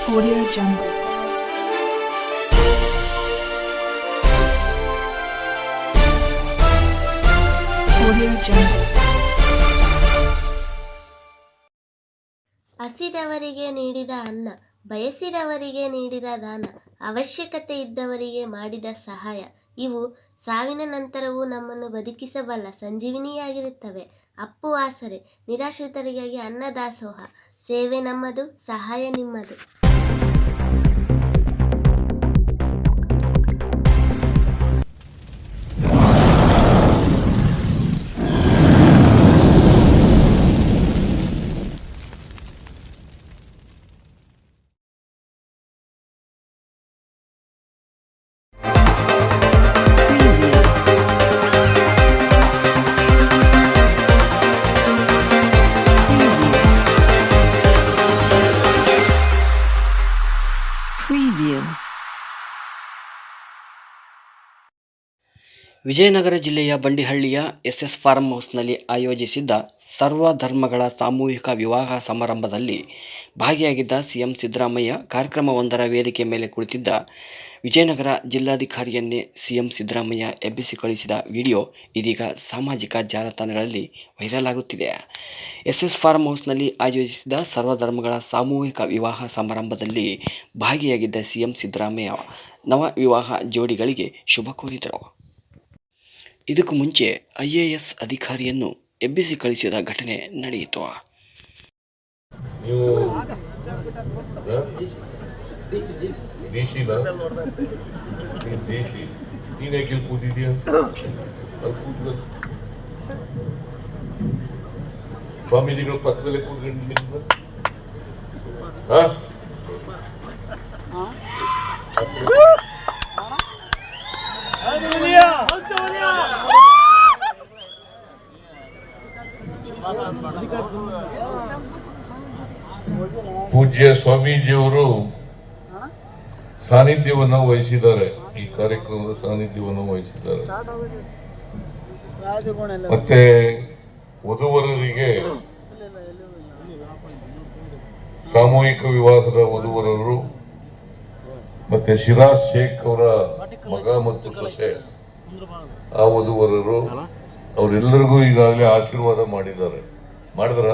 Audio Jungle. Audio Jungle. ಹಸಿದವರಿಗೆ ನೀಡಿದ ಅನ್ನ, ಬಯಸಿದವರಿಗೆ ನೀಡಿದ ದಾನ, ಅವಶ್ಯಕತೆ ಇದ್ದವರಿಗೆ ಮಾಡಿದ ಸಹಾಯ ಇವು ಸಾವಿನ ನಂತರವೂ ನಮ್ಮನ್ನು ಬದುಕಿಸಬಲ್ಲ ಸಂಜೀವಿನಿಯಾಗಿರುತ್ತವೆ. ಅಪ್ಪು ಆಸರೆ, ನಿರಾಶ್ರಿತರಿಗಾಗಿ ಅನ್ನದಾಸೋಹ, ಸೇವೆ ನಮ್ಮದು, ಸಹಾಯ ನಿಮ್ಮದು. ವಿಜಯನಗರ ಜಿಲ್ಲೆಯ ಬಂಡಿಹಳ್ಳಿಯ ಎಸ್ಎಸ್ ಫಾರ್ಮ್ ಹೌಸ್ನಲ್ಲಿ ಆಯೋಜಿಸಿದ್ದ ಸರ್ವ ಧರ್ಮಗಳ ಸಾಮೂಹಿಕ ವಿವಾಹ ಸಮಾರಂಭದಲ್ಲಿ ಭಾಗಿಯಾಗಿದ್ದ ಸಿಎಂ ಸಿದ್ದರಾಮಯ್ಯ ಕಾರ್ಯಕ್ರಮವೊಂದರ ವೇದಿಕೆ ಮೇಲೆ ಕುಳಿತಿದ್ದ ವಿಜಯನಗರ ಜಿಲ್ಲಾಧಿಕಾರಿಯನ್ನೇ ಸಿಎಂ ಸಿದ್ದರಾಮಯ್ಯ ಎಬ್ಬಿಸಿ ಕಳಿಸಿದ ವಿಡಿಯೋ ಇದೀಗ ಸಾಮಾಜಿಕ ಜಾಲತಾಣಗಳಲ್ಲಿ ವೈರಲ್ ಆಗುತ್ತಿದೆ. ಎಸ್ಎಸ್ ಫಾರ್ಮ್ ಹೌಸ್ನಲ್ಲಿ ಆಯೋಜಿಸಿದ್ದ ಸರ್ವಧರ್ಮಗಳ ಸಾಮೂಹಿಕ ವಿವಾಹ ಸಮಾರಂಭದಲ್ಲಿ ಭಾಗಿಯಾಗಿದ್ದ ಸಿಎಂ ಸಿದ್ದರಾಮಯ್ಯ ನವ ವಿವಾಹ ಜೋಡಿಗಳಿಗೆ ಶುಭ ಕೋರಿದರು. ಇದಕ್ಕೂ ಮುಂಚೆ ಐಎಎಸ್ ಅಧಿಕಾರಿಯನ್ನು ಎಬ್ಬಿಸಿ ಕಳಿಸಿದ ಘಟನೆ ನಡೆಯಿತು. ಸ್ವಾಮೀಜಿಗಳು ಪಕ್ಕದಲ್ಲೇ ಕೂತ್ಕೊಂಡು ಪೂಜ್ಯ ಸ್ವಾಮೀಜಿಯವರು ಸಾನ್ನಿಧ್ಯವನ್ನು ವಹಿಸಿದ್ದಾರೆ. ಈ ಕಾರ್ಯಕ್ರಮದ ಸಾನ್ನಿಧ್ಯವನ್ನು ವಹಿಸಿದ್ದಾರೆ. ಮತ್ತೆ ವಧುವರರಿಗೆ ಸಾಮೂಹಿಕ ವಿವಾಹದ ವಧುವರರು ಮತ್ತೆ ಶಿರಾಜ್ ಶೇಖ್ ಅವರ ಮಗ ಮತ್ತು ಸೊಸೆ ಆ ವಧುವರರು ಅವರೆಲ್ಲರಿಗೂ ಈಗಾಗಲೇ ಆಶೀರ್ವಾದ ಮಾಡಿದ್ದಾರೆ. ಮಾಡಿದ್ರ